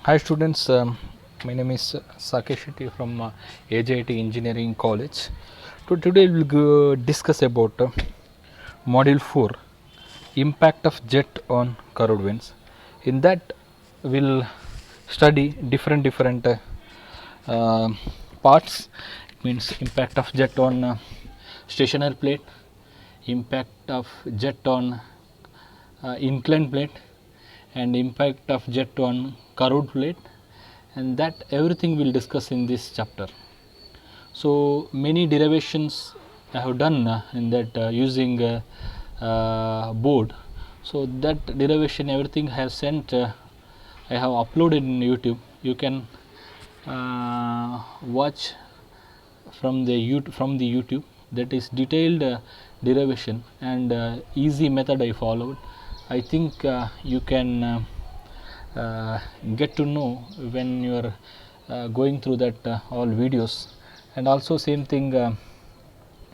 Hi students, my name is Sakesh Shetty from AJIT Engineering College. Today we will discuss about Module 4, Impact of Jet on Curved Winds. In that we will study different uh, parts. It means impact of jet on stationary plate, impact of jet on inclined plate, and impact of jet on curved plate, and that everything we will discuss in this chapter. So many derivations I have done in that using board. So that derivation everything have sent, I have uploaded in YouTube. You can watch from the YouTube. That is detailed derivation and easy method I followed. I think you can get to know when you are going through that all videos. And also same thing,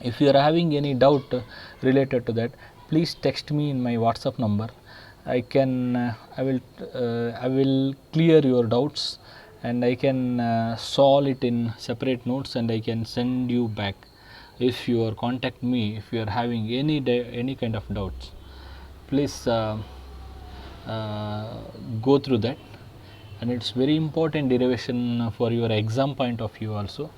if you are having any doubt related to that, please text me in my WhatsApp number. I will clear your doubts, and I can solve it in separate notes, and I can send you back if you are contact me if you are having any kind of doubts. Please go through that, and it's very important derivation for your exam point of view also.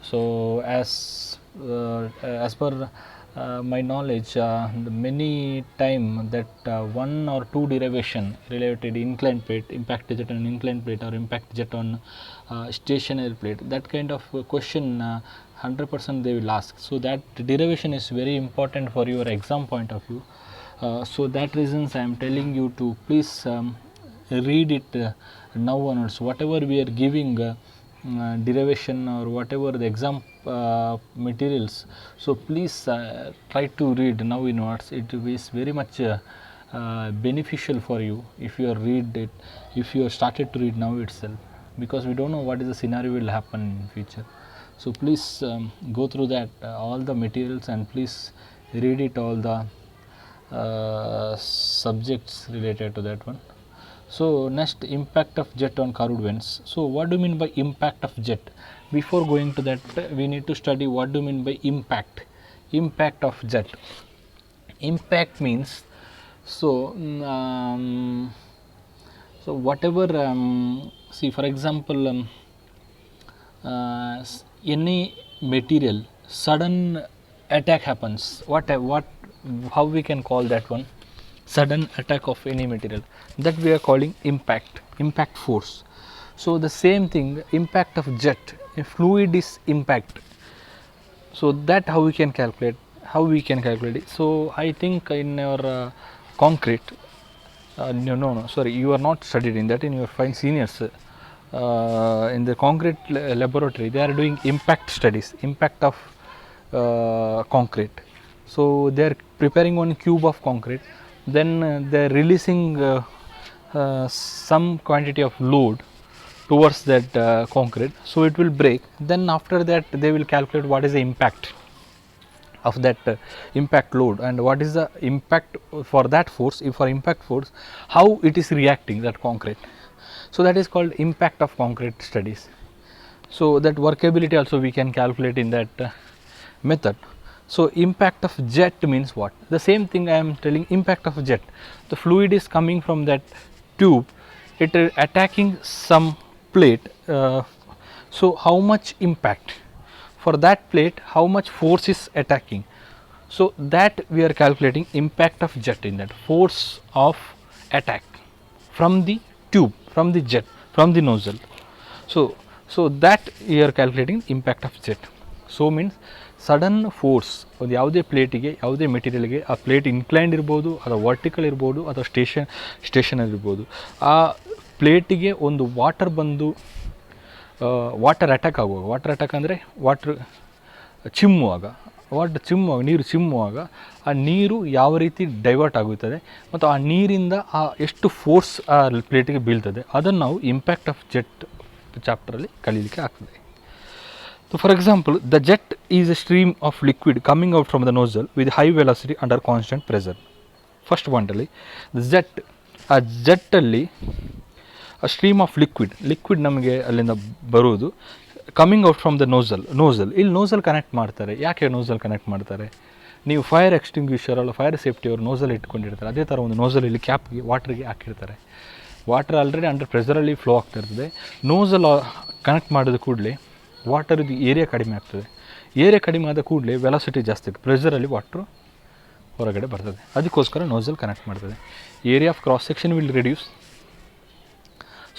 So as per my knowledge, many time that one or two derivation related inclined plate, impact jet on inclined plate, or impact jet on stationary plate, that kind of question 100% they will ask. So that derivation is very important for your exam point of view. So that reasons I am telling you to please read it now onwards. Whatever we are giving derivation or whatever the exam materials, so please try to read now onwards. It is very much beneficial for you if you read it, if you started to read now itself, because we don't know what is the scenario will happen in future. So please go through that all the materials, and please read it all the subjects related to that one. So next, impact of jet on curved winds. So what do you mean by impact of jet? Before going to that, we need to study what do you mean by impact. Impact of jet. Impact means, so so whatever, see for example, any material sudden attack happens. What how we can call that one? Sudden attack of any material, that we are calling impact force. So the same thing, impact of jet, if fluid is impact, so that how we can calculate it. So I think in your concrete, no, sorry, you are not studied in that. In your fine seniors, in the concrete laboratory, they are doing impact studies, impact of concrete. So they are preparing one cube of concrete, then they are releasing some quantity of load towards that concrete, so it will break. Then after that they will calculate what is the impact of that impact load, and what is the impact for that force. If for impact force, how it is reacting that concrete. So that is called impact of concrete studies. So that workability also we can calculate in that method. So impact of jet means what? The same thing I am telling, impact of jet. The fluid is coming from that tube, it is attacking some plate. So how much impact for that plate, how much force is attacking. So that we are calculating impact of jet in that, force of attack from the tube, from the jet, from the nozzle. So that we are calculating impact of jet. So means sudden force ಒಂದು ಯಾವುದೇ ಪ್ಲೇಟಿಗೆ, ಯಾವುದೇ ಮೆಟೀರಿಯಲ್ಗೆ, ಆ plate inclined ಇರ್ಬೋದು ಅಥವಾ vertical ಇರ್ಬೋದು ಅಥವಾ stationery ಇರ್ಬೋದು, ಆ ಪ್ಲೇಟಿಗೆ ಒಂದು ವಾಟರ್ ಬಂದು ವಾಟರ್ ಅಟ್ಯಾಕ್ ಆಗುವಾಗ, ವಾಟರ್ ಅಟ್ಯಾಕ್ ಅಂದರೆ ವಾಟ್ರ್ ಚಿಮ್ಮುವಾಗ, ನೀರು ಚಿಮ್ಮುವಾಗ ಆ ನೀರು ಯಾವ ರೀತಿ ಡೈವರ್ಟ್ ಆಗುತ್ತದೆ ಮತ್ತು ಆ ನೀರಿಂದ ಆ ಎಷ್ಟು ಫೋರ್ಸ್ ಆ ಪ್ಲೇಟಿಗೆ ಬೀಳ್ತದೆ, ಅದನ್ನು ನಾವು ಇಂಪ್ಯಾಕ್ಟ್ ಆಫ್ ಜೆಟ್ ಚಾಪ್ಟರಲ್ಲಿ ಕಲೀಲಿಕ್ಕೆ ಆಗ್ತದೆ. So for example, the jet is a stream of liquid coming out from the nozzle with high velocity under constant pressure. First one, the jet, ಆ ಜೆಟ್ಟಲ್ಲಿ ಸ್ಟ್ರೀಮ್ ಆಫ್ ಲಿಕ್ವಿಡ್ ನಮಗೆ ಅಲ್ಲಿಂದ ಬರುವುದು coming out from the nasal ಇಲ್ಲಿ nasal connect ಮಾಡ್ತಾರೆ. ಯಾಕೆ nasal connect ಮಾಡ್ತಾರೆ? ನೀವು fire extinguisher ಅಲ್ಲ ಫೈರ್ ಸೇಫ್ಟಿ ಅವರು ನೋಸಲ್ ಇಟ್ಕೊಂಡಿರ್ತಾರೆ, ಅದೇ ಥರ ಒಂದು ನೋಸಲ್ ಇಲ್ಲಿ ಕ್ಯಾಪ್ಗೆ ವಾಟ್ರಿಗೆ ಹಾಕಿರ್ತಾರೆ. ವಾಟರ್ ಆಲ್ರೆಡಿ ಅಂಡರ್ ಪ್ರೆಷರಲ್ಲಿ ಫ್ಲೋ ಆಗ್ತಾ ಇರ್ತದೆ. ನೋಸಲ್ ಕನೆಕ್ಟ್ ಮಾಡಿದ ಕೂಡಲೇ ವಾಟರ್ದು ಏರಿಯಾ ಕಡಿಮೆ ಆಗ್ತದೆ. ಏರಿಯಾ ಕಡಿಮೆ ಆದ ಕೂಡಲೇ ವೆಲಾಸಿಟಿ ಜಾಸ್ತಿ ಆಗ್ತದೆ, ಪ್ರೆಷರಲ್ಲಿ ವಾಟ್ರು ಹೊರಗಡೆ ಬರ್ತದೆ. ಅದಕ್ಕೋಸ್ಕರ ನೋಸಲ್ ಕನೆಕ್ಟ್ ಮಾಡ್ತದೆ. Area of cross section will reduce,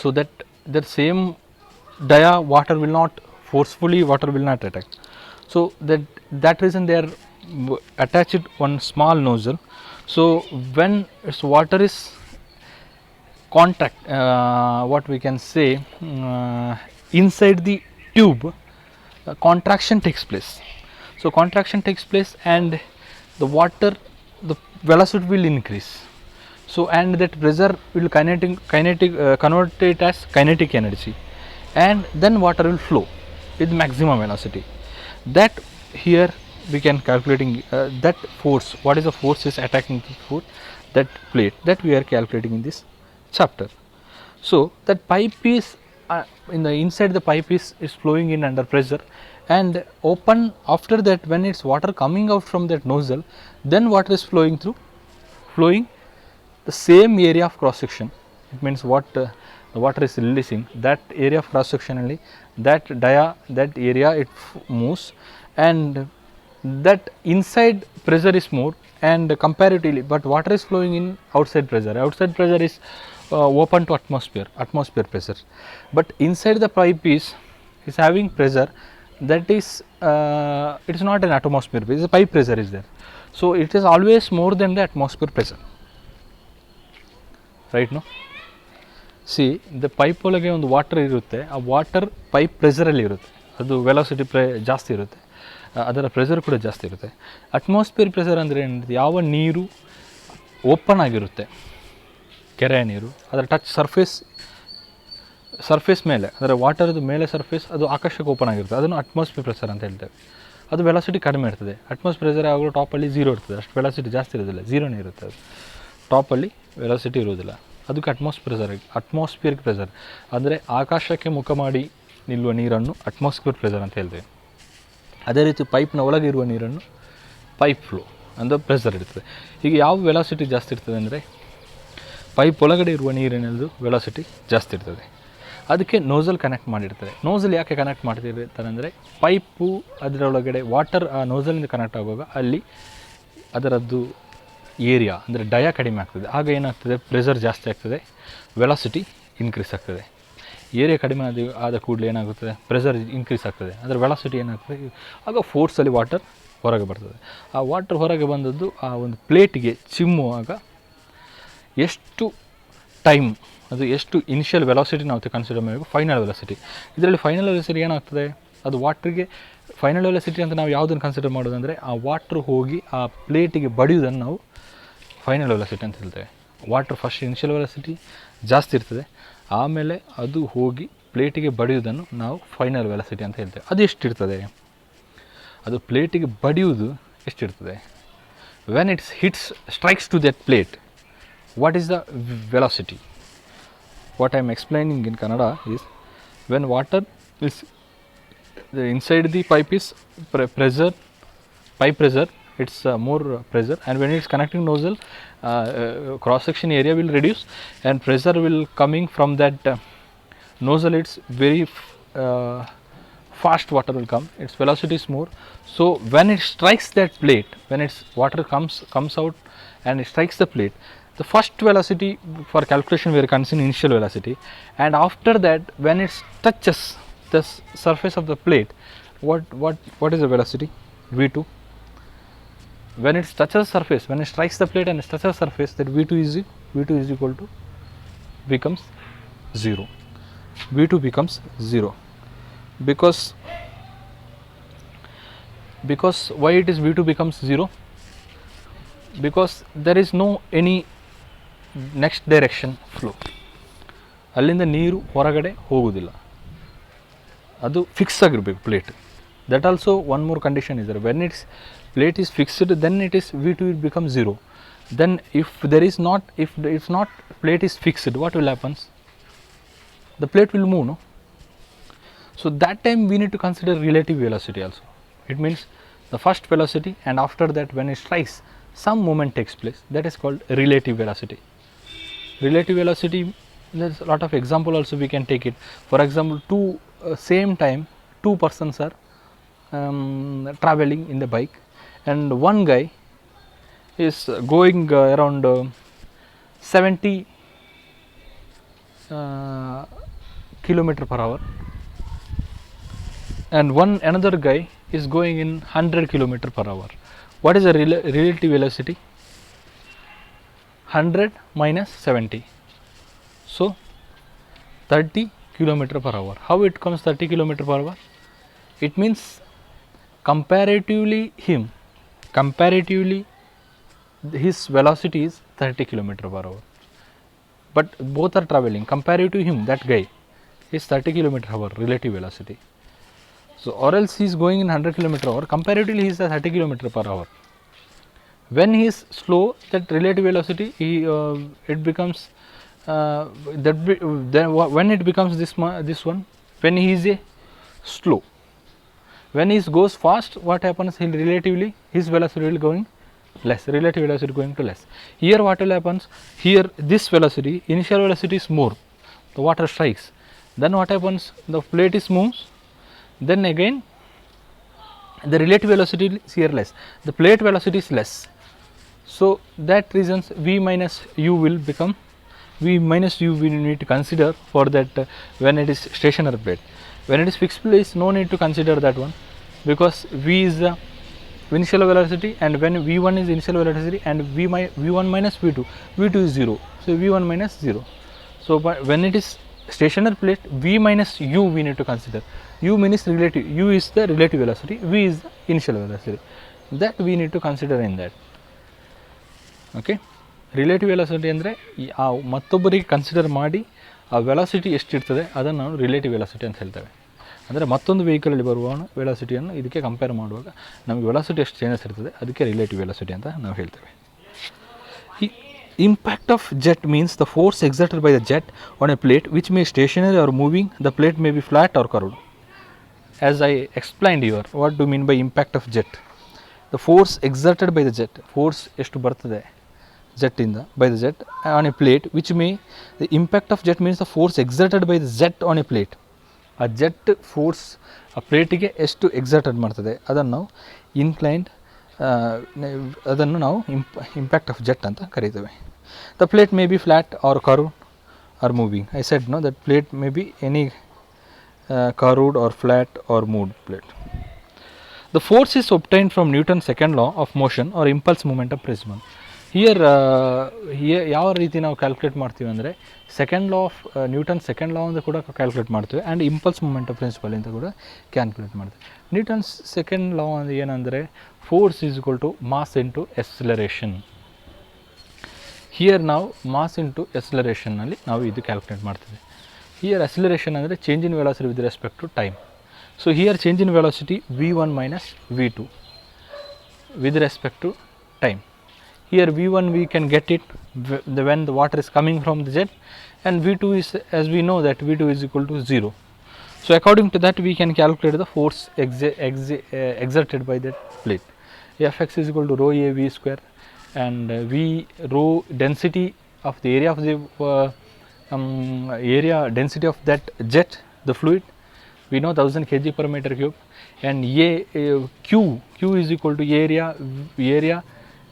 so that same dia water will not forcefully attack. So that reason they are attached one small nozzle. So when its water is contact, what we can say, inside the tube, contraction takes place. So contraction takes place and the velocity will increase. So and that pressure will convert it as kinetic energy, and then water will flow with maximum velocity. That here we can calculating that force. What is the force is attacking the foot, that plate, that we are calculating in this chapter. So that pipe is in the inside the pipe is flowing in under pressure and open. After that, when it's water coming out from that nozzle, then water is flowing the same area of cross section. It means what the water is releasing, that area of cross section only, that area it moves, and that inside pressure is more and comparatively, but water is flowing in outside pressure is open to atmosphere pressure, but inside the pipe is having pressure that is it is not an atmosphere pressure, pipe pressure is there, so it is always more than the atmosphere pressure, right? No, C the pipe ಒಳಗೆ ಒಂದು water ಇರುತ್ತೆ, ಆ water pipe ಪ್ರೆಷರಲ್ಲಿ ಇರುತ್ತೆ, ಅದು velocity ಜಾಸ್ತಿ ಇರುತ್ತೆ, ಅದರ pressure ಕೂಡ ಜಾಸ್ತಿ ಇರುತ್ತೆ. ಅಟ್ಮಾಸ್ಫಿಯರ್ ಪ್ರೆಷರ್ ಅಂದರೆ ಏನಿದೆ, ಯಾವ ನೀರು ಓಪನ್ ಆಗಿರುತ್ತೆ, ಕೆರೆಯ ನೀರು, ಅದರ ಟಚ್ ಸರ್ಫೇಸ್ ಮೇಲೆ, ಅದರ ವಾಟರ್ದು ಮೇಲೆ ಸರ್ಫೇಸ್ ಅದು ಆಕಾಶಕ್ಕೆ ಓಪನ್ ಆಗಿರುತ್ತೆ, ಅದನ್ನು ಅಟ್ಮಾಸ್ಫಿಯರ್ ಪ್ರೆಷರ್ ಅಂತ ಹೇಳ್ತೇವೆ. ಅದು ವೆಲಾಸಿಟಿ ಕಡಿಮೆ ಇರ್ತದೆ. ಅಟ್ಮಾಸ್ಫಿಯರ್ ಪ್ರೆಷರ್ ಯಾವಾಗಲೂ ಟಾಪಲ್ಲಿ 0 ಇರ್ತದೆ, ಅಷ್ಟು ವೆಲಾಸಿಟಿ ಜಾಸ್ತಿ ಇರೋದಿಲ್ಲ, 0ನೇ ಇರುತ್ತೆ. ಅದು ಟಾಪಲ್ಲಿ ವೆಲಾಸಿಟಿ ಇರೋದಿಲ್ಲ, ಅದಕ್ಕೆ ಅಟ್ಮಾಸ್ಫಿಯರ್ ಪ್ರೆಷರ್ ಅಂದರೆ ಆಕಾಶಕ್ಕೆ ಮುಖ ಮಾಡಿ ನಿಲ್ಲುವ ನೀರನ್ನು ಅಟ್ಮಾಸ್ಫಿಯರ್ ಪ್ರೆಷರ್ ಅಂತ ಹೇಳ್ತೇವೆ. ಅದೇ ರೀತಿ ಪೈಪ್ನ ಒಳಗೆ ಇರುವ ನೀರನ್ನು ಪೈಪ್ ಫ್ಲೋ ಅಂದರೆ ಪ್ರೆಷರ್ ಇರ್ತದೆ. ಈಗ ಯಾವ ವೆಲಾಸಿಟಿ ಜಾಸ್ತಿ ಇರ್ತದೆ ಅಂದರೆ ಪೈಪ್ ಒಳಗಡೆ ಇರುವ ನೀರಿನದು ವೆಲಾಸಿಟಿ ಜಾಸ್ತಿ ಇರ್ತದೆ. ಅದಕ್ಕೆ ನೋಸಲ್ ಕನೆಕ್ಟ್ ಮಾಡಿರ್ತದೆ. ನೋಸಲ್ ಯಾಕೆ ಕನೆಕ್ಟ್ ಮಾಡ್ತಿರ್ತಾರೆ ಅಂದರೆ ಪೈಪು ಅದರೊಳಗಡೆ ವಾಟರ್ ಆ ನೋಸಲಿಂದ ಕನೆಕ್ಟ್ ಆಗುವಾಗ ಅಲ್ಲಿ ಅದರದ್ದು ಏರಿಯಾ ಅಂದರೆ ಡಯ ಕಡಿಮೆ ಆಗ್ತದೆ. ಆಗ ಏನಾಗ್ತದೆ, ಪ್ರೆಷರ್ ಜಾಸ್ತಿ ಆಗ್ತದೆ, ವೆಲಾಸಿಟಿ ಇನ್ಕ್ರೀಸ್ ಆಗ್ತದೆ. ಏರಿಯಾ ಕಡಿಮೆ ಆದ ಕೂಡಲೇ ಏನಾಗುತ್ತದೆ, ಪ್ರೆಷರ್ ಇನ್ಕ್ರೀಸ್ ಆಗ್ತದೆ, ಅದರ ವೆಲಾಸಿಟಿ ಏನಾಗ್ತದೆ, ಆಗ ಫೋರ್ಸಲ್ಲಿ ವಾಟರ್ ಹೊರಗೆ ಬರ್ತದೆ. ಆ ವಾಟರ್ ಹೊರಗೆ ಬಂದದ್ದು ಆ ಒಂದು ಪ್ಲೇಟಿಗೆ ಚಿಮ್ಮುವಾಗ ಎಷ್ಟು ಟೈಮ್, ಅದು ಎಷ್ಟು ಇನಿಷಿಯಲ್ ವೆಲಾಸಿಟಿ ನಾವು ಕನ್ಸಿಡರ್ ಮಾಡಬೇಕು, ಫೈನಲ್ ವೆಲಾಸಿಟಿ. ಇದರಲ್ಲಿ ಫೈನಲ್ ವೆಲಾಸಿಟಿ ಏನಾಗ್ತದೆ, ಅದು ವಾಟ್ರಿಗೆ ಫೈನಲ್ ವೆಲಾಸಿಟಿ ಅಂತ ನಾವು ಯಾವುದನ್ನು ಕನ್ಸಿಡರ್ ಮಾಡೋದಂದರೆ ಆ ವಾಟ್ರ್ ಹೋಗಿ ಆ ಪ್ಲೇಟಿಗೆ ಬಡಿಯೋದನ್ನು ನಾವು ಫೈನಲ್ ವೆಲಾಸಿಟಿ ಅಂತ ಹೇಳ್ತೇವೆ. ವಾಟ್ರ್ ಫಸ್ಟ್ ಇನಿಷಿಯಲ್ ವೆಲಾಸಿಟಿ ಜಾಸ್ತಿ ಇರ್ತದೆ, ಆಮೇಲೆ ಅದು ಹೋಗಿ ಪ್ಲೇಟಿಗೆ ಬಡಿಯೋದನ್ನು ನಾವು ಫೈನಲ್ ವೆಲಾಸಿಟಿ ಅಂತ ಹೇಳ್ತೇವೆ. ಅದು ಎಷ್ಟಿರ್ತದೆ, ಅದು ಪ್ಲೇಟಿಗೆ ಬಡಿಯುವುದು ಎಷ್ಟಿರ್ತದೆ, when it's strikes to that plate, what is the velocity? What I am explaining in Kannada is, when water is inside the pipe is pipe pressure, it's more pressure, and when it's connecting nozzle, cross section area will reduce and pressure will coming from that nozzle. It's very fast water will come, its velocity is more. So when it strikes that plate, when its water comes out and it strikes the plate, the first velocity for calculation we are considering initial velocity, and after that when it touches the surface of the plate, what is the velocity? V2. When it touches surface, when it strikes the plate and it touches surface, that V2 is equal to becomes 0. V2 becomes 0 because why it is V2 becomes 0? Because there is no any next direction flow. ಅಲ್ಲಿಂದ ನೀರು ಹೊರಗಡೆ ಹೋಗುವುದಿಲ್ಲ, ಅದು fix ಆಗಿರಬೇಕು plate. That also one more condition is there, when it's plate is fixed then it is V2 will become 0. Then if there is not, if it's not plate is fixed, what will happens? the plate will move, no? So that time we need to consider relative velocity also. It means the first velocity, and after that when it strikes some movement takes place, that is called relative velocity. Relative velocity, there is a lot of example also we can take it. For example, same time two persons are traveling in the bike, and one guy is going around 70 kilometer per hour, and another guy is going in 100 kilometer per hour. What is the relative velocity? 100 minus 70, so 30 kilometer per hour. How it comes 30 kilometer per hour? It means comparatively his velocity is 30 kilometer per hour, but both are traveling. Comparative to him, that guy is 30 kilometer per hour relative velocity. So, or else he is going in 100 kilometer per hour, comparatively he is at 30 kilometer per hour. When he is slow, that relative velocity it becomes when it becomes this one, when he is slow. When he goes fast, what happens? He relatively his velocity will going less, relative velocity going to less. Here what will happens? Here this velocity, initial velocity is more, the water strikes. Then what happens? The plate is moves. Then again the relative velocity is here less, the plate velocity is less. So that reasons V minus U will become, V minus U we need to consider for that when it is stationary plate. When it is fixed plate, no need to consider that one, because V is the initial velocity, and when V1 is initial velocity and V1 minus V2, V2 is 0, so V1 minus 0. So when it is stationary plate, V minus U we need to consider. U means relative, U is the relative velocity, V is the initial velocity, that we need to consider in that. Okay, relative velocity ಅಂದರೆ ಮತ್ತೊಬ್ಬರಿಗೆ consider ಮಾಡಿ ಆ velocity ಎಷ್ಟಿರ್ತದೆ ಅದನ್ನು ನಾವು relative velocity ಅಂತ ಹೇಳ್ತೇವೆ. ಅಂದರೆ ಮತ್ತೊಂದು ವೆಹಿಕಲಲ್ಲಿ ಬರುವ ವೆಲಾಸಿಟಿಯನ್ನು ಇದಕ್ಕೆ ಕಂಪೇರ್ ಮಾಡುವಾಗ ನಮಗೆ ವೆಲಾಸಿಟಿ ಎಷ್ಟು ಚೇಂಜಸ್ ಇರ್ತದೆ, ಅದಕ್ಕೆ ರಿಲೇಟಿವ್ ವೆಲಾಸಿಟಿ ಅಂತ ನಾವು ಹೇಳ್ತೇವೆ. Impact of jet means the force exerted by the jet on a plate which may stationary or moving. The plate may be flat or curved. As I explained here, what do you mean by impact of jet? The force exerted by the jet, force ಎಷ್ಟು ಬರ್ತದೆ jet ಇಂದ by the jet on a plate which may, the impact of jet means the force exerted by the jet on a plate. ಆ jet force ಆ ಪ್ಲೇಟಿಗೆ ಎಷ್ಟು exerted ಮಾಡ್ತದೆ ಅದನ್ನು ನಾವು ಇನ್ಕ್ಲೈನ್ಡ್, ಅದನ್ನು ನಾವು ಇಂಪ್ಯಾಕ್ಟ್ ಆಫ್ ಜೆಟ್ ಅಂತ ಕರೀತೇವೆ. The plate may be flat or curved or moving. I said no that plate may be any curved or flat or moved plate. The force is obtained from Newton's second law of motion or impulse momentum principle. Here ಯಾವ ರೀತಿ ನಾವು calculate ಮಾಡ್ತೀವಿ ಅಂದರೆ second law of Newton second ಲಾ ಅಂತ ಕೂಡ calculate ಮಾಡ್ತೀವಿ, and impulse momentum principal ಅಂತ ಕೂಡ ಕ್ಯಾಲ್ಕುಲೇಟ್ ಮಾಡ್ತೀವಿ. ನ್ಯೂಟನ್ಸ್ ಸೆಕೆಂಡ್ ಲಾ ಅಂದರೆ ಏನಂದರೆ force is equal to mass into acceleration. Here ನಾವು ಮಾಸ್ ಇಂಟು ಎಕ್ಸಲರೇಷನ್ನಲ್ಲಿ ನಾವು ಇದು ಕ್ಯಾಲ್ಕುಲೇಟ್ ಮಾಡ್ತೀವಿ. ಹಿಯರ್ ಎಕ್ಸಲರೇಷನ್ ಅಂದರೆ change in velocity with respect to time. So here change in velocity V1 minus V2 with respect to time. Here V1 we can get it when the water is coming from the jet, and V2 is, as we know that V2 is equal to 0. So according to that we can calculate the force exerted by that plate. Fx is equal to rho a v square, and V rho density of the area of the area density of that jet, the fluid, we know 1000 kg per meter cube, and Q is equal to area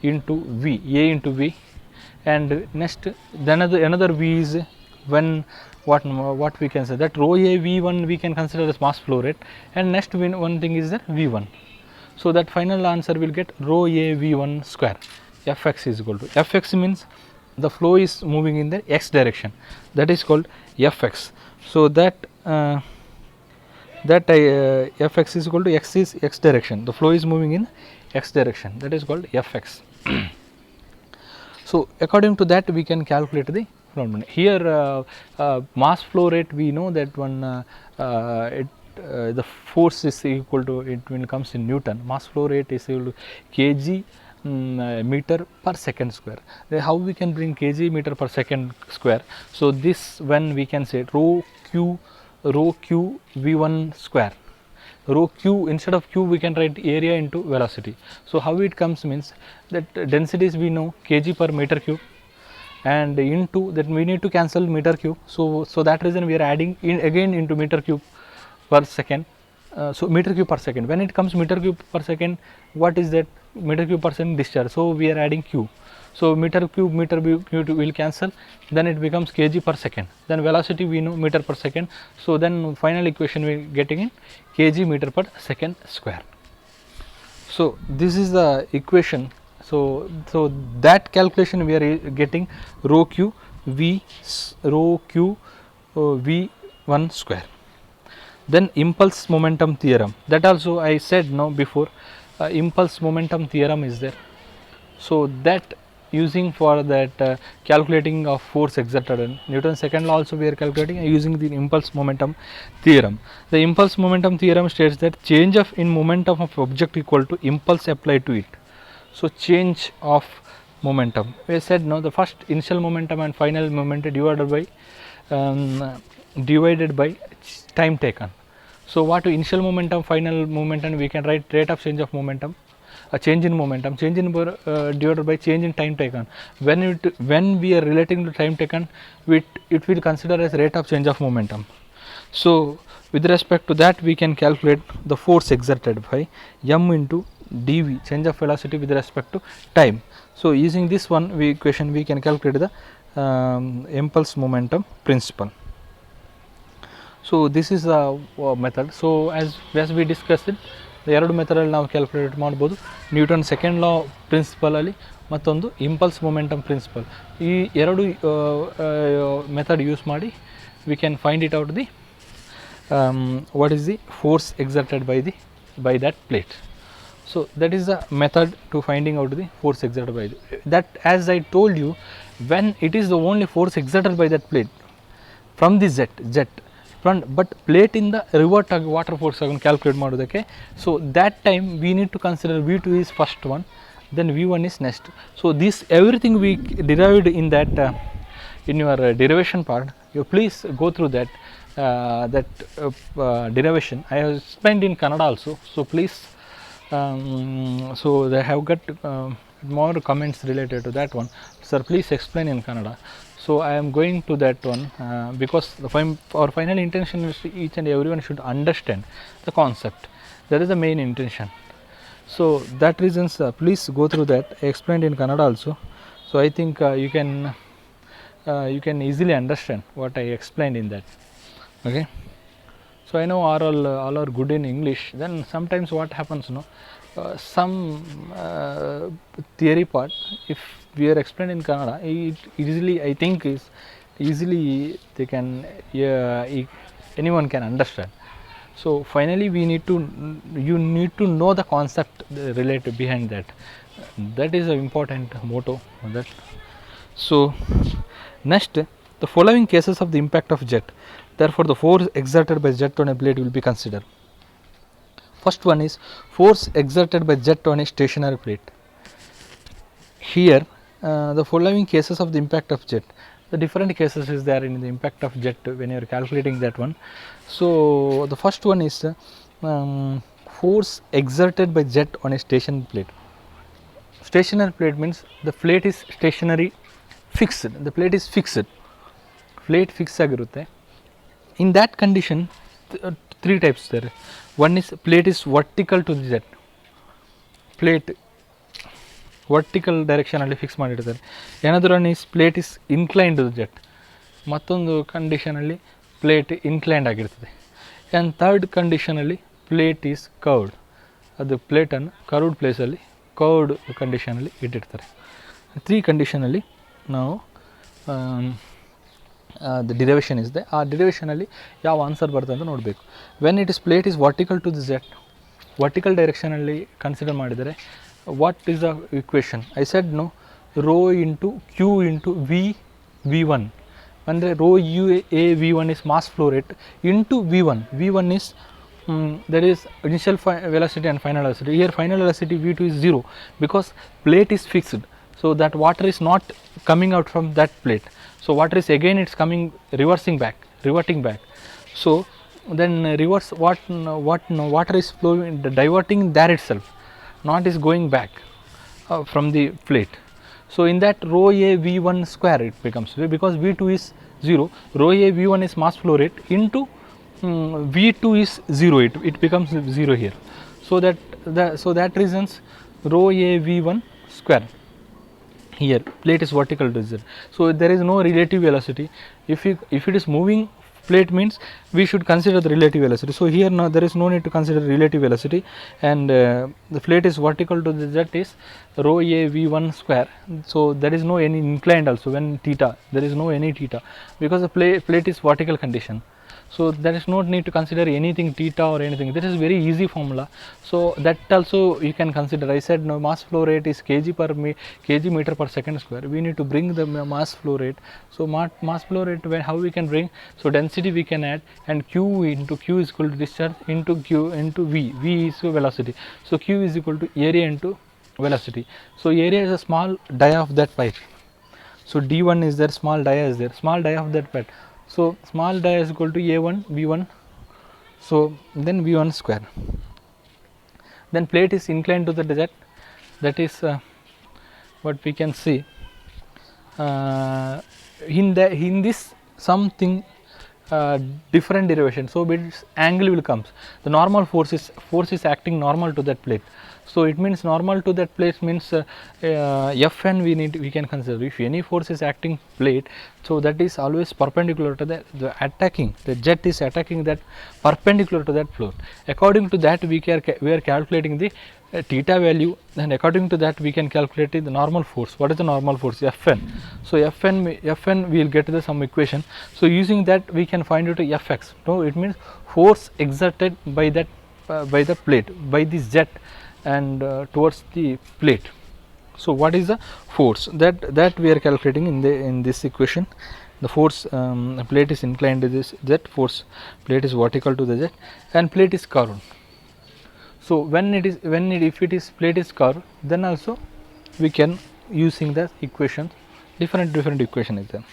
into V, A into V, and next then another V is when what we can say that rho a V1 we can consider as mass flow rate, and next one thing is that V1. So that final answer will get rho a V1 square. Fx is equal to, Fx means the flow is moving in the x direction, that is called Fx. So that Fx is equal to x is x direction, the flow is moving in x direction, that is called Fx. So according to that we can calculate the flow. Here mass flow rate, we know that one the force is equal to, it when it comes in Newton, mass flow rate is equal to kg meter per second square. How we can bring kg meter per second square? So this when we can say rho q v1 square. Rho q, instead of q we can write area into velocity. So how it comes means that densities we know kg per meter cube, and into that we need to cancel meter cube. So that reason we are adding in again into meter cube per second. So meter cube per second. When it comes meter cube per second, what is that? Meter cube per second discharge. So we are adding q. So meter cube will cancel, then it becomes kg per second. Then velocity we know meter per second. So then final equation we getting in kg meter per second square. So this is the equation. So that calculation we are getting rho q v1 square. Then impulse momentum theorem, that also I said no before, impulse momentum theorem is there. So that using for that calculating of force exerted in Newton's second law also we are calculating using the impulse momentum theorem. The impulse momentum theorem states that change of in momentum of object equal to impulse applied to it. So change of momentum, we said no, the first initial momentum and final momentum divided by time taken. So what initial momentum, final momentum, we can write rate of change of momentum, a change in momentum, change in divided by change in time taken. When we are relating to time taken, it will consider as rate of change of momentum. So with respect to that we can calculate the force exerted by m into dv, change of velocity with respect to time. So using this one equation we can calculate the impulse momentum principle. So this is the method. So as we discussed it, ಎರಡು ಮೆಥಡಲ್ಲಿ ನಾವು calculate ಮಾಡ್ಬೋದು. Newton second ಲಾ ಪ್ರಿನ್ಸಿಪಲಲ್ಲಿ ಮತ್ತೊಂದು impulse momentum principle. ಈ ಎರಡು method use ಮಾಡಿ we can find it out the what is the force exerted by that plate. So that is the method to finding out the force exerted by that. As I told you, when it is the only force exerted by that plate from the jet but plate in the revert ಆಗಿ water force ಆಗಿ calculate ಮಾಡೋದಕ್ಕೆ. So that time we need to consider v2 is first one, then v1 is next. So this everything we derived in that in your derivation part, you please go through that derivation. I have explained in Kannada also, so please so they have got more comments related to that one. Sir, please explain in Kannada. So I am going to that one because our final intention is each and everyone should understand the concept. That is the main intention. So that reasons please go through that. I explained in Kannada also. So I think you can easily understand what I explained in that. Okay. So I know all are good in English. Then sometimes what happens, some theory part, if we are explained in Kannada, it easily, I think, is easily they can anyone can understand. So finally you need to know the concept related behind that. That is an important motto on that. So next, the following cases of the impact of jet, therefore the force exerted by jet on a blade will be considered. First one is force exerted by jet on a stationary plate. Here the following cases of the impact of jet, the different cases is there in the impact of jet when you are calculating that one. So the first one is force exerted by jet on a stationary plate. Stationary plate means the plate is stationary, fixed, the plate is fixed, plate fix ಆಗಿರುತ್ತೆ. In that condition, three types there. One is plate is vertical to the jet, plate vertical direction ಅಲ್ಲಿ fix ಮಾಡಿರ್ತಾರೆ. Another one is plate is inclined to the jet, ಮತ್ತೊಂದು condition ಅಲ್ಲಿ plate inclined ಆಗಿರ್ತದೆ. And third condition ಅಲ್ಲಿ plate is curved, ಅದು ಪ್ಲೇಟನ್ನು curved ಪ್ಲೇಸಲ್ಲಿ curved ಕಂಡೀಷನಲ್ಲಿ ಇಟ್ಟಿರ್ತಾರೆ. Three ಕಂಡೀಷನಲ್ಲಿ ನಾವು ದ ಡಿರೈವೇಷನ್ ಇದೆ. ಆ ಡಿರೈವೇಷನಲ್ಲಿ ಯಾವ ಆನ್ಸರ್ ಬರ್ತದೆ ಅಂತ ನೋಡಬೇಕು. When it is plate is vertical to the jet, vertical ಡೈರೆಕ್ಷನಲ್ಲಿ ಕನ್ಸಿಡರ್ ಮಾಡಿದರೆ what is the equation? I said no, rho into q into v1, ಅಂದರೆ rho a v1 is mass flow rate into v1 is there is initial velocity and final velocity. Here final velocity v2 is 0 because plate is fixed. So that water is not coming out from that plate. So water is again it's coming reverting back. So then reverse water is flowing, diverting there itself, not is going back from the plate. So in that rho a v1 square it becomes, because v2 is 0, rho a v1 is mass flow rate into v2 is 0, it becomes 0 here. So that reasons rho a v1 square. Here plate is vertical to z. So there is no relative velocity. If it is moving plate means we should consider the relative velocity. So here now there is no need to consider relative velocity, and the plate is vertical to the z is rho a v1 square. So there is no any inclined also when theta, there is no any theta because the plate is vertical condition. So there is no need to consider anything theta or anything. This is very easy formula. So that also you can consider. I said no, mass flow rate is kg meter per second square. We need to bring the mass flow rate. So mass flow rate, how we can bring? So density we can add, and q into q is equal to discharge into q into v is velocity. So q is equal to area into velocity. So area is a small dia of that pipe. So d1 is there, small dia is there, small dia of that pipe. So small dia is equal to a1 v1, so then v1 square. Then plate is inclined to the z, that is what we can see in this something different derivation. So its angle will comes, the normal force is acting normal to that plate. So it means normal to that plate means Fn we can consider. If any force is acting plate, so that is always perpendicular to the jet is attacking that perpendicular to that float. According to that we are calculating the theta value, and according to that we can calculate the normal force. What is the normal force? Fn. So Fn we will get the some equation. So using that we can find out Fx. No, it means force exerted by that by the plate, by this jet and towards the plate. So what is the force that we are calculating in this equation? The force plate is inclined to this jet, force plate is vertical to the jet, and plate is curved. So if it is plate is curved, then also we can using the equation, different equation is there.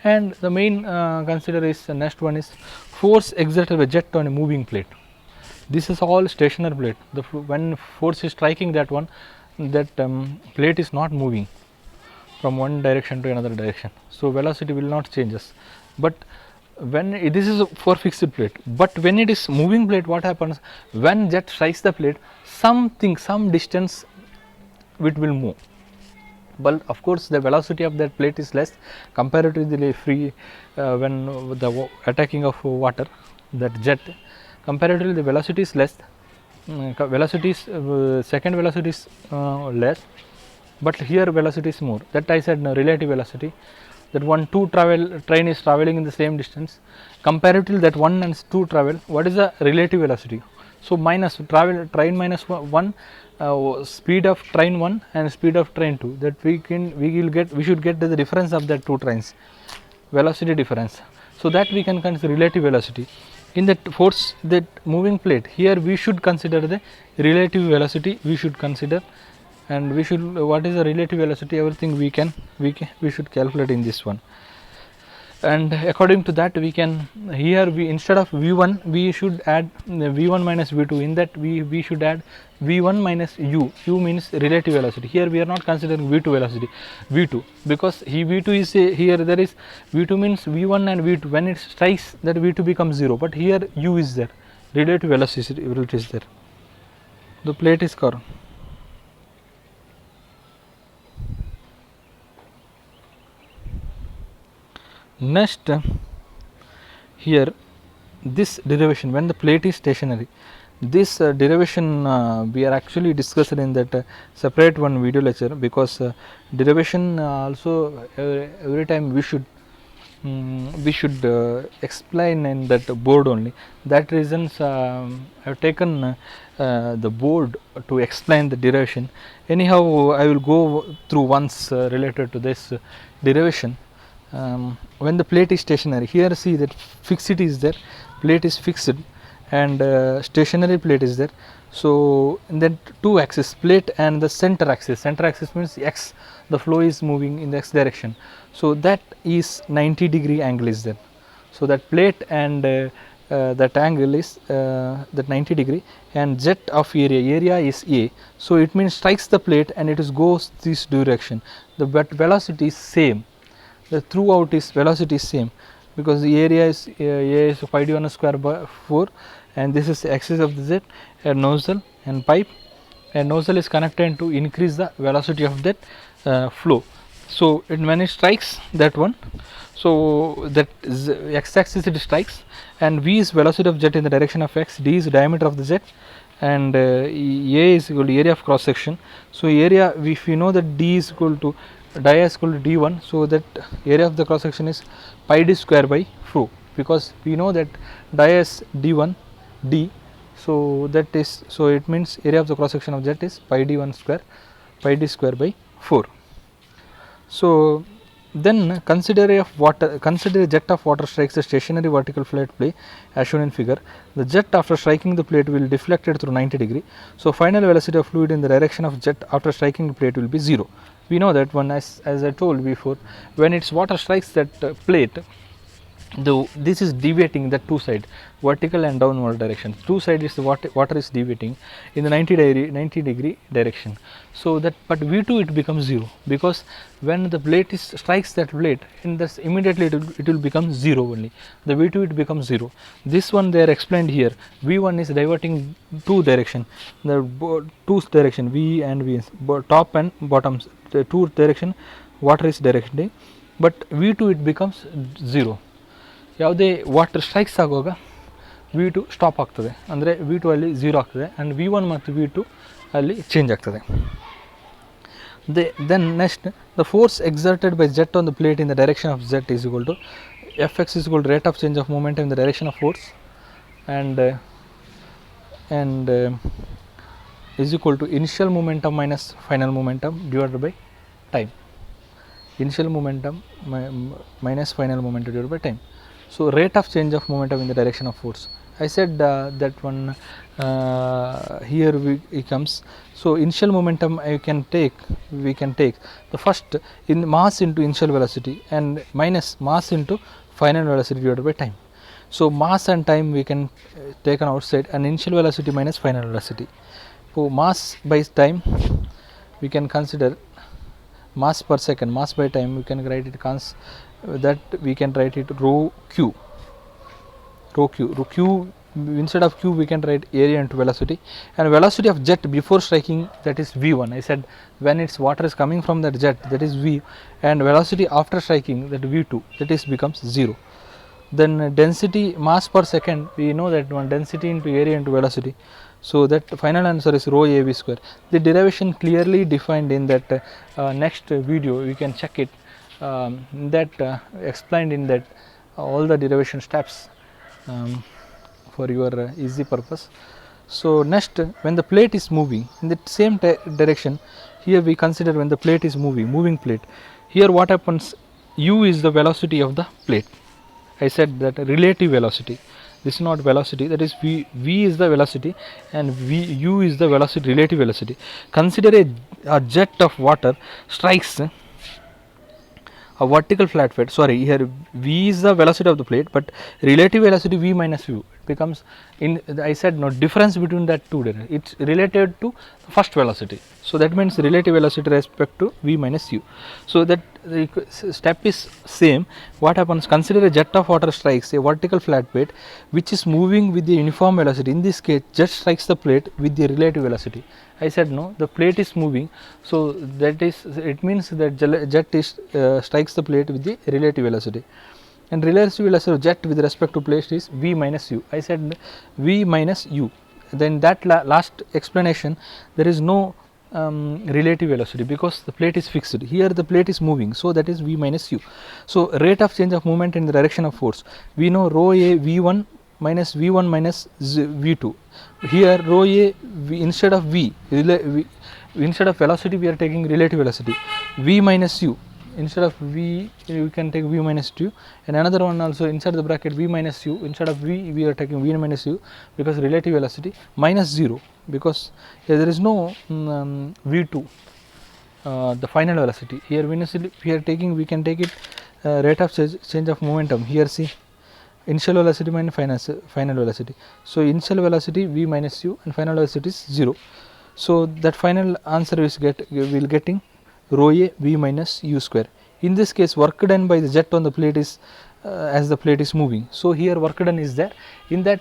And the main consider is the next one is force exerted by jet on a moving plate. This is all stationary plate. When force is striking that one, that plate is not moving from one direction to another direction. So velocity will not changes. But when this is for fixed plate, but when it is moving plate, what happens? When jet strikes the plate, some distance it will move. But of course the velocity of that plate is less comparatively free when the attacking of water, that jet. Comparatively the velocity is less, second velocity is less, but here velocity is more. That I said no, relative velocity, that train is traveling in the same distance, comparatively that 1 and 2 travel, what is the relative velocity? So minus train minus 1 speed of train 1 and speed of train 2, that we should get the difference of that 2 trains, velocity difference. So that we can consider relative velocity. In that force, that moving plate, here we should consider the relative velocity, we should consider, and we should, what is the relative velocity, everything we should calculate in this one. And according to that we can, here we instead of v1 we should add v1 minus v2. In that we should add v1 minus u means relative velocity. Here we are not considering v2 velocity, v2, because v2 is here, there is v2 means v1 and v2, when it strikes that v2 becomes 0, but here u is there, relative velocity is there. The plate is curved. Next, here this derivation, when the plate is stationary, this derivation we are actually discussed in that separate one video lecture, because derivation also every time we should explain in that board only. That reasons I have taken the board to explain the derivation. Anyhow, I will go through once related to this derivation. When the plate is stationary, here see that fixity is there, plate is fixed, and stationary plate is there. So then two axis, plate and the center axis. Center axis means x, the flow is moving in the x direction. So that is 90-degree angle is there. So that plate and that angle is that 90-degree, and jet of area is A. So it means strikes the plate and it is goes this direction. The velocity is same. The throughout is velocity is same, because the area is A is pi d1 square by 4, and this is the axis of the jet, a nozzle and pipe, and nozzle is connected to increase the velocity of that flow. So when it strikes that one, so that x axis it strikes, and v is velocity of jet in the direction of x, d is diameter of the jet, and A is equal to area of cross section. So area, if we know that d is equal to dia is equal to d1, so that area of the cross section is pi d square by 4, because we know that dia is d1 d, so that is, so it means area of the cross section of jet is pi d1 square, pi d square by 4. So then consider a jet of water strikes a stationary vertical flat plate as shown in figure. The jet after striking the plate will deflected through 90-degree. So final velocity of fluid in the direction of jet after striking the plate will be 0. We know that one, as I told before, when its water strikes that plate, this is deviating the two side, vertical and downward direction. Two side is the water is deviating in the 90-degree direction. So that, but V2 it becomes 0, because when the plate is strikes that plate, in this immediately it will become 0 only. The V2 it becomes 0. This one they are explained here. V1 is diverting two direction, the two direction V and V, top and bottom, the two direction water is directing, but V2 it becomes 0. ಯಾವುದೇ water strikes ಆಗುವಾಗ V2 stop ಆಗ್ತದೆ, ಅಂದರೆ V2 ಅಲ್ಲಿ 0 ಆಗ್ತದೆ, and V1 ಮತ್ತು V2 ಅಲ್ಲಿ change ಆಗ್ತದೆ. Then next, the force exerted by jet on the plate in the direction of jet is equal to Fx is equal to rate of change of momentum in the direction of force, and is equal to initial momentum minus final momentum divided by time. Initial momentum minus final momentum divided by time. So rate of change of momentum in the direction of force. I said that one here it comes. So initial momentum we can take the first in mass into initial velocity and minus mass into final velocity divided by time. So mass and time we can take on outside, and initial velocity minus final velocity. So mass by time we can consider mass per second, mass by time we can write it that we can write it rho q, instead of q we can write area into velocity, and velocity of jet before striking, that is v1. I said when its water is coming from that jet, that is v, and velocity after striking, that v2, that is becomes 0. Then density mass per second, we know that one, density into area into velocity, so that final answer is rho av square. The derivation clearly defined in that next video, you can check it, that explained in that all the derivation steps for your easy purpose. So next, when the plate is moving in the same direction, here we consider when the plate is moving plate, here what happens, u is the velocity of the plate. I said that relative velocity, this is not velocity, that is v is the velocity and u is the velocity, relative velocity. Consider a jet of water strikes a vertical flat plate. Sorry, here v is the velocity of the plate, but relative velocity v minus u, it becomes, in I said no difference between that two, it's related to first velocity. So that means relative velocity respect to v minus u. So that the step is same. What happens, consider a jet of water strikes a vertical flat plate which is moving with the uniform velocity. In this case, jet strikes the plate with the relative velocity. I said no, the plate is moving, so that is, it means that jet is strikes the plate with the relative velocity, and relative velocity of jet with respect to plate is v minus u. I said v minus u. Then that last explanation, there is no relative velocity, because the plate is fixed. Here the plate is moving, so that is v minus u. So rate of change of movement in the direction of force, we know rho a v1 minus v2. Here rho a instead of v, instead of velocity we are taking relative velocity, v minus u, instead of v you can take v minus u, and another one also inside the bracket v minus u, instead of v we are taking v minus u, because relative velocity minus 0, because here there is no v2, the final velocity. Here we are taking, we can take it rate of change of momentum. Here see, initial velocity minus final velocity. So initial velocity v minus u and final velocity is 0. So that final answer is getting rho a v minus u square. In this case, work done by the jet on the plate is as the plate is moving. So here work done is there. In that,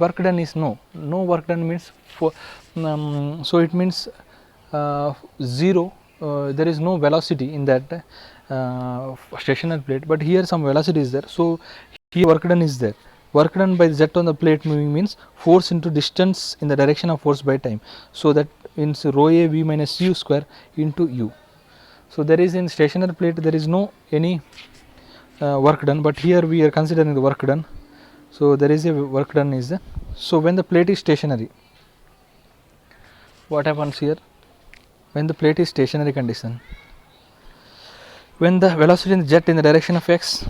work done is no work done means for so it means 0. There is no velocity in that stationary plate, but here some velocity is there. So here work done is there. Work done by the jet on the plate moving means force into distance in the direction of force by time. So that means rho a v minus u square into u. So there is in stationary plate there is no any work done, but here we are considering the work done. So there is a work done is there. So when the plate is stationary, what happens here? When the plate is stationary condition, when the velocity in the jet in the direction of x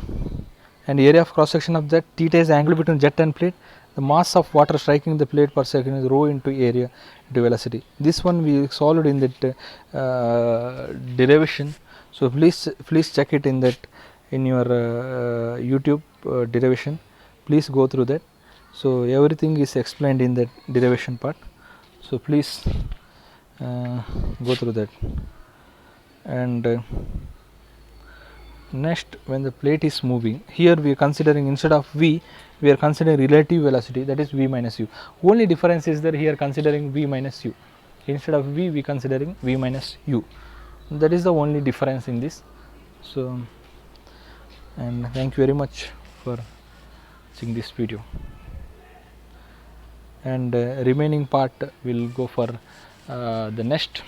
and area of cross section of jet, theta is the angle between jet and plate, the mass of water striking the plate per second is rho into area into velocity. This one we solved in that derivation. So please check it in that, in your YouTube derivation. Please go through that. So everything is explained in that derivation part. So please go through that. And next, when the plate is moving, here we are considering, instead of v we are considering relative velocity, that is v minus u. Only difference is that here considering v minus u, instead of v we considering v minus u. That is the only difference in this. So, and thank you very much for watching this video, and remaining part will go for the next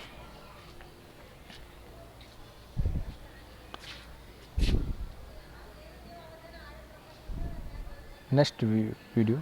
video.